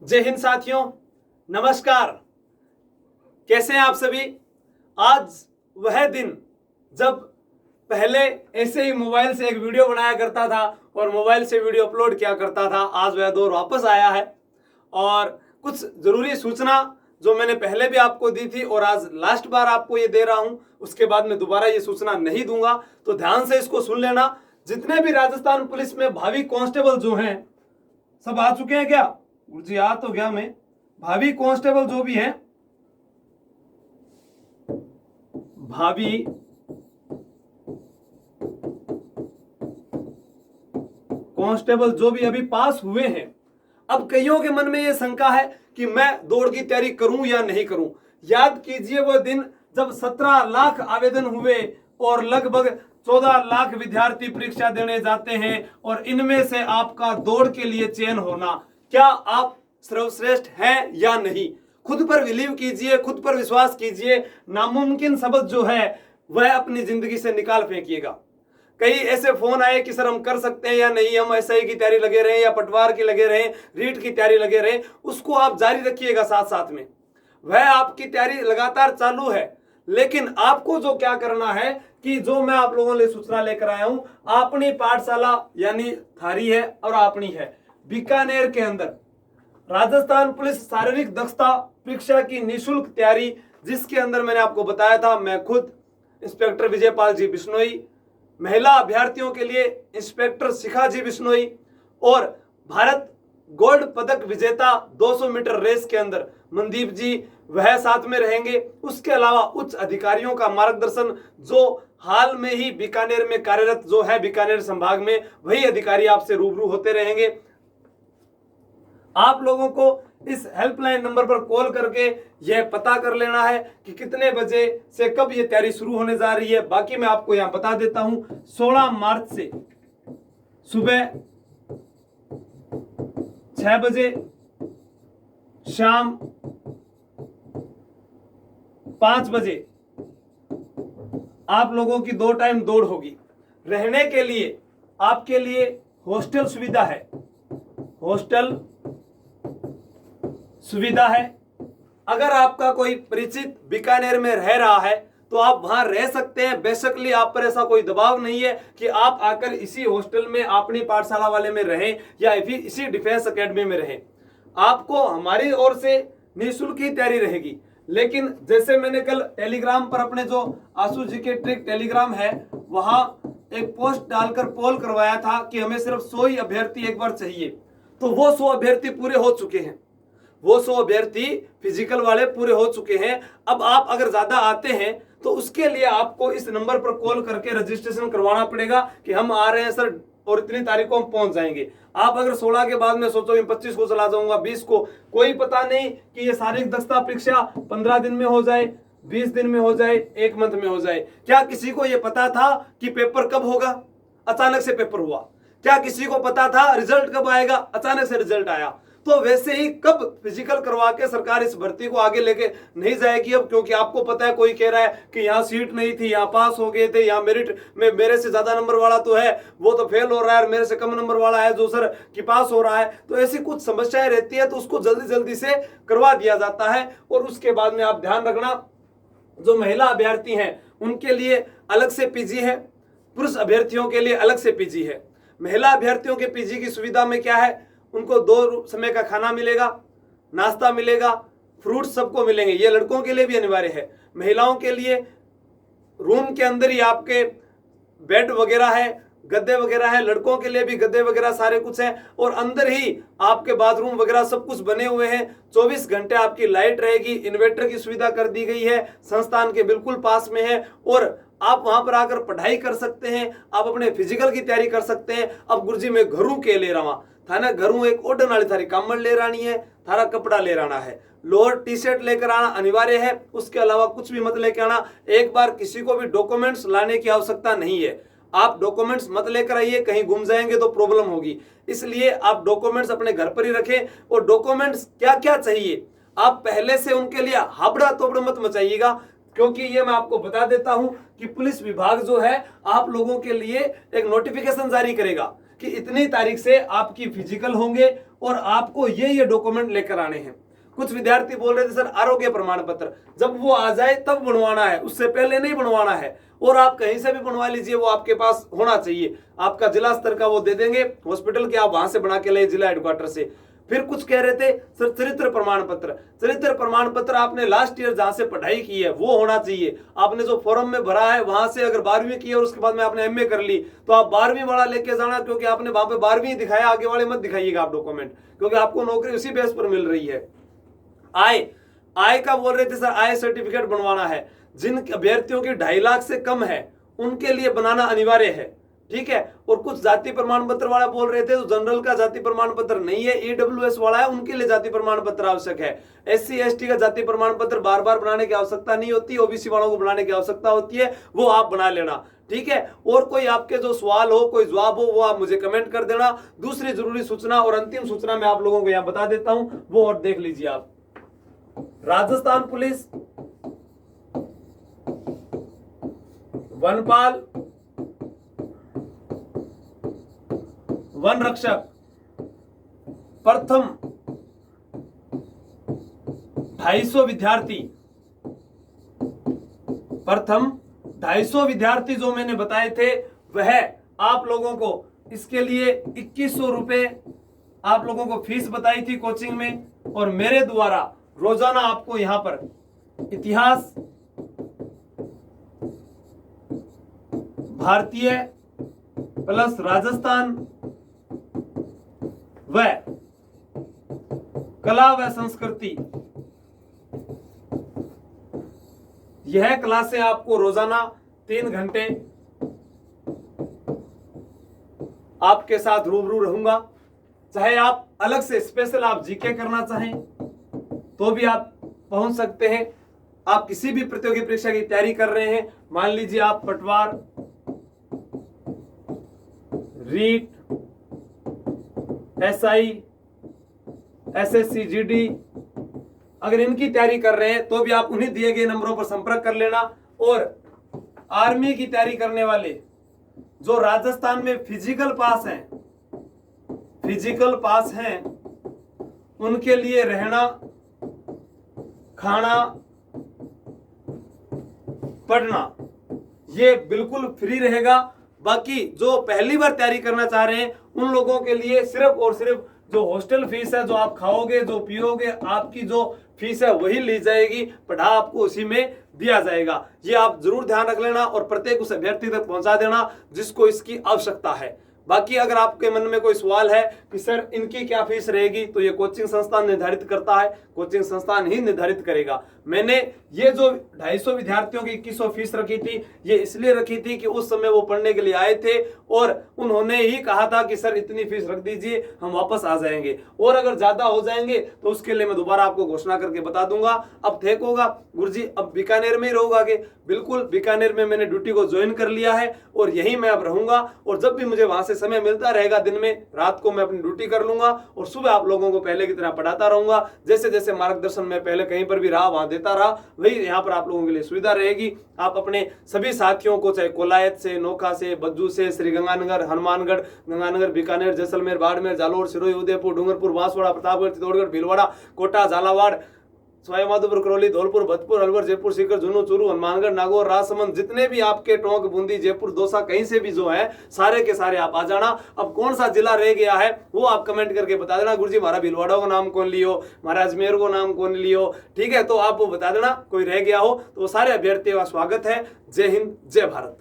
जय हिंद साथियों, नमस्कार। कैसे हैं आप सभी। आज वह दिन जब पहले ऐसे ही मोबाइल से एक वीडियो बनाया करता था और मोबाइल से वीडियो अपलोड किया करता था, आज वह दौर वापस आया है। और कुछ जरूरी सूचना जो मैंने पहले भी आपको दी थी और आज लास्ट बार आपको ये दे रहा हूं, उसके बाद मैं दोबारा ये सूचना नहीं दूंगा, तो ध्यान से इसको सुन लेना। जितने भी राजस्थान पुलिस में भावी कांस्टेबल जो हैं, सब आ चुके हैं क्या? जी आ तो गया मैं। भावी कांस्टेबल जो भी हैं, भावी कांस्टेबल जो भी अभी पास हुए हैं, अब कईयों के मन में यह शंका है कि मैं दौड़ की तैयारी करूं या नहीं करूं। याद कीजिए वो दिन जब 17 लाख आवेदन हुए और लगभग 14 लाख विद्यार्थी परीक्षा देने जाते हैं और इनमें से आपका दौड़ के लिए चयन होना, क्या आप सर्वश्रेष्ठ हैं या नहीं? खुद पर बिलीव कीजिए, खुद पर विश्वास कीजिए। नामुमकिन शब्द जो है वह अपनी जिंदगी से निकाल फेंकिएगा। कई ऐसे फोन आए कि सर हम कर सकते हैं या नहीं, हम एसआई की तैयारी लगे रहे या पटवार की लगे रहे, रीट की तैयारी लगे रहे, उसको आप जारी रखिएगा। साथ साथ में वह आपकी तैयारी लगातार चालू है, लेकिन आपको जो क्या करना है कि जो मैं आप लोगों के लिए सूचना लेकर आया हूं, अपनी पाठशाला यानी थारी है और अपनी है बीकानेर के अंदर राजस्थान पुलिस शारीरिक दक्षता परीक्षा की निःशुल्क तैयारी, जिसके अंदर मैंने आपको बताया था मैं खुद इंस्पेक्टर विजयपाल जी बिश्नोई, महिला अभ्यर्थियों के लिए इंस्पेक्टर शिखा जी बिश्नोई और भारत गोल्ड पदक विजेता 200 मीटर रेस के अंदर मनदीप जी वह साथ में रहेंगे। उसके अलावा उच्च अधिकारियों का मार्गदर्शन जो हाल में ही बीकानेर में कार्यरत जो है बीकानेर संभाग में, वही अधिकारी आपसे रूबरू होते रहेंगे। आप लोगों को इस हेल्पलाइन नंबर पर कॉल करके यह पता कर लेना है कि कितने बजे से कब यह तैयारी शुरू होने जा रही है। बाकी मैं आपको यहां बता देता हूं, 16 मार्च से सुबह 6 बजे, शाम 5 बजे आप लोगों की 2 टाइम दौड़ होगी। रहने के लिए आपके लिए हॉस्टल सुविधा है, हॉस्टल सुविधा है। अगर आपका कोई परिचित बीकानेर में रह रहा है तो आप वहां रह सकते हैं। बेसिकली आप पर ऐसा कोई दबाव नहीं है कि आप आकर इसी हॉस्टल में अपनी पाठशाला वाले में रहें या फिर इसी डिफेंस एकेडमी में रहें। आपको हमारी ओर से निःशुल्क ही तैयारी रहेगी। लेकिन जैसे मैंने कल टेलीग्राम पर अपने जो आशु जी के ट्रिक टेलीग्राम है वहां एक पोस्ट डालकर पोल करवाया था कि हमें सिर्फ 100 ही अभ्यर्थी एक बार चाहिए, तो वो 100 अभ्यर्थी पूरे हो चुके हैं। वो 100 अभ्यर्थी फिजिकल वाले पूरे हो चुके हैं। अब आप अगर ज्यादा आते हैं तो उसके लिए आपको इस नंबर पर कॉल करके रजिस्ट्रेशन करवाना पड़ेगा कि हम आ रहे हैं सर और इतनी तारीख को हम पहुंच जाएंगे। आप अगर 16 के बाद में सोचो 25 को चला जाऊंगा, 20 को, कोई पता नहीं कि ये शारीरिक दक्षता परीक्षा 15 दिन में हो जाए, 20 दिन में हो जाए, 1 मंथ में हो जाए। क्या किसी को यह पता था कि पेपर कब होगा? अचानक से पेपर हुआ। क्या किसी को पता था रिजल्ट कब आएगा? अचानक से रिजल्ट आया। तो वैसे ही कब फिजिकल करवा के सरकार इस भर्ती को आगे लेके नहीं जाएगी अब, क्योंकि आपको पता है कोई कह रहा है कि यहाँ सीट नहीं थी, यहाँ पास हो गए थे, यहाँ मेरिट में मेरे से ज्यादा नंबर वाला तो है वो तो फेल हो रहा है और मेरे से कम नंबर वाला है जो सर कि पास हो रहा है। तो ऐसी कुछ समस्याएं रहती है, तो उसको जल्दी जल्दी से करवा दिया जाता है। और उसके बाद में आप ध्यान रखना, जो महिला अभ्यर्थी हैं उनके लिए अलग से पीजी है, पुरुष अभ्यर्थियों के लिए अलग से पीजी है। महिला अभ्यर्थियों के पीजी की सुविधा में क्या है, उनको 2 समय का खाना मिलेगा, नाश्ता मिलेगा, फ्रूट सबको मिलेंगे। ये लड़कों के लिए भी अनिवार्य है। महिलाओं के लिए रूम के अंदर ही आपके बेड वगैरह है, गद्दे वगैरह है, लड़कों के लिए भी गद्दे वगैरह सारे कुछ है और अंदर ही आपके बाथरूम वगैरह सब कुछ बने हुए हैं। 24 घंटे आपकी लाइट रहेगी, इन्वर्टर की सुविधा कर दी गई है, संस्थान के बिल्कुल पास में है और आप वहां पर आकर पढ़ाई कर सकते हैं, आप अपने फिजिकल की तैयारी कर सकते हैं। अब गुरुजी मैं घरों के ले रहा थाना, घरों एक ओढ़न वाली थारी कामड़ ले रानी है, थारा कपड़ा ले राना है, लोअर टी शर्ट लेकर आना अनिवार्य है। उसके अलावा कुछ भी मत लेकर आना। एक बार किसी को भी डॉक्यूमेंट्स लाने की आवश्यकता नहीं है। आप डॉक्यूमेंट्स मत लेकर आइए, कहीं गुम जाएंगे तो प्रॉब्लम होगी, इसलिए आप डॉक्यूमेंट्स अपने घर पर ही रखें। और डॉक्यूमेंट्स क्या क्या चाहिए आप पहले से उनके लिए हाबड़ा तोबड़ा मत मचाइएगा, क्योंकि ये मैं आपको बता देता हूं कि पुलिस विभाग जो है आप लोगों के लिए एक नोटिफिकेशन जारी करेगा कि इतनी तारीख से आपकी फिजिकल होंगे और आपको ये डॉक्यूमेंट लेकर आने हैं। कुछ विद्यार्थी बोल रहे थे सर आरोग्य प्रमाण पत्र जब वो आ जाए तब बनवाना है, उससे पहले नहीं बनवाना है। और आप कहीं से भी बनवा लीजिए, वो आपके पास होना चाहिए। आपका जिला स्तर का वो दे देंगे हॉस्पिटल के, आप वहां से बना के ले जिला हेडक्वार्टर से। फिर कुछ कह रहे थे सर चरित्र प्रमाण पत्र, चरित्र प्रमाण पत्र आपने लास्ट ईयर जहां से पढ़ाई की है वो होना चाहिए। आपने जो फॉर्म में भरा है वहां से अगर 12वीं की है और उसके बाद में आपने एमए कर ली तो आप 12वीं वाला लेके जाना, क्योंकि आपने वहां पे 12वीं दिखाया, आगे वाले मत दिखाइएगा आप डॉक्यूमेंट, क्योंकि आपको नौकरी उसी बेस पर मिल रही है। आय का बोल रहे थे सर आय सर्टिफिकेट बनवाना है। जिन अभ्यर्थियों की 2.5 लाख से कम है उनके लिए बनाना अनिवार्य है, ठीक है। और कुछ जाति प्रमाण पत्र वाला बोल रहे थे तो जनरल का जाति प्रमाण पत्र नहीं है, ईडब्ल्यूएस वाला है, उनके लिए जाति प्रमाण पत्र आवश्यक है। एससी एसटी का जाति प्रमाण पत्र बार बार बनाने की आवश्यकता नहीं होती, ओबीसी वालों को बनाने की आवश्यकता होती है, वो आप बना लेना, ठीक है। और कोई आपके जो सवाल हो, कोई जवाब हो, वो आप मुझे कमेंट कर देना। दूसरी जरूरी सूचना और अंतिम सूचना मैं आप लोगों को यहाँ बता देता हूं, वो और देख लीजिए आप। राजस्थान पुलिस, वनपाल, वन रक्षक, प्रथम 250 विद्यार्थी, प्रथम 250 विद्यार्थी जो मैंने बताए थे वह आप लोगों को इसके लिए 2100 रुपए आप लोगों को फीस बताई थी कोचिंग में। और मेरे द्वारा रोजाना आपको यहां पर इतिहास, भारतीय प्लस राजस्थान व कला व संस्कृति, यह क्लासें आपको रोजाना 3 घंटे आपके साथ रूबरू रहूंगा। चाहे आप अलग से स्पेशल आप जीके करना चाहें तो भी आप पहुंच सकते हैं। आप किसी भी प्रतियोगी परीक्षा की तैयारी कर रहे हैं, मान लीजिए आप पटवार, रीट, एसआई, एसएससी, जीडी, अगर इनकी तैयारी कर रहे हैं तो भी आप उन्हीं दिए गए नंबरों पर संपर्क कर लेना। और आर्मी की तैयारी करने वाले जो राजस्थान में फिजिकल पास हैं, उनके लिए रहना, खाना, पढ़ना ये बिल्कुल फ्री रहेगा। बाकी जो पहली बार तैयारी करना चाह रहे हैं उन लोगों के लिए सिर्फ और सिर्फ जो हॉस्टल फीस है, जो आप खाओगे, जो पियोगे, आपकी जो फीस है वही ली जाएगी, पढ़ा आपको उसी में दिया जाएगा। ये आप जरूर ध्यान रख लेना और प्रत्येक उस अभ्यर्थी तक पहुंचा देना जिसको इसकी आवश्यकता है। बाकी अगर आपके मन में कोई सवाल है कि सर इनकी क्या फीस रहेगी, तो ये कोचिंग संस्थान निर्धारित करता है, कोचिंग संस्थान ही निर्धारित करेगा। मैंने ये जो 250 विद्यार्थियों की 2100 फीस रखी थी, ये इसलिए रखी थी कि उस समय वो पढ़ने के लिए आए थे और उन्होंने ही कहा था कि सर इतनी फीस रख दीजिए, हम वापस आ जाएंगे। और अगर ज्यादा हो जाएंगे तो उसके लिए मैं दोबारा आपको घोषणा करके बता दूंगा। अब ठीक होगा गुरुजी, अब बीकानेर में ही रहूंगा आगे, बिल्कुल बीकानेर में मैंने ड्यूटी को ज्वाइन कर लिया है और यहीं मैं अब रहूंगा। और जब भी मुझे वहां से समय मिलता रहेगा, दिन में, रात को मैं अपनी ड्यूटी कर लूंगा और सुबह आप लोगों को पहले की तरह पढ़ाता रहूंगा। जैसे जैसे मार्गदर्शन मैं पहले कहीं पर भी रहा वहां देता रहा, वही यहाँ पर आप लोगों के लिए सुविधा रहेगी। आप अपने सभी साथियों को, चाहे कोलायत से, नोखा से, बज्जू से, श्रीगंगानगर, हनुमानगढ़, गंगानगर, बीकानेर, जैसलमेर, बाड़मेर, जालोर, सिरोही, उदयपुर, डूंगरपुर, बांसवाड़ा, प्रतापगढ़, चित्तौड़गढ़, भीलवाड़ा, कोटा, झालावाड़, सवाईमाधोपुर, करौली, धौलपुर, भरतपुर, अलवर, जयपुर, सीकर, झुंझुनू, चूरू, हनुमानगढ़, नागौर, राजसमंद, जितने भी आपके टोंक, बूंदी, जयपुर, दौसा, कहीं से भी जो है सारे के सारे आप आ जाना। अब कौन सा जिला रह गया है वो आप कमेंट करके बता देना। गुरुजी हमारा भीलवाड़ा को नाम कौन लियो, हमारा अजमेर को नाम कौन लियो, ठीक है, तो आप वो बता देना। कोई रह गया हो तो सारे अभ्यर्थियों का स्वागत है। जय हिंद, जय भारत।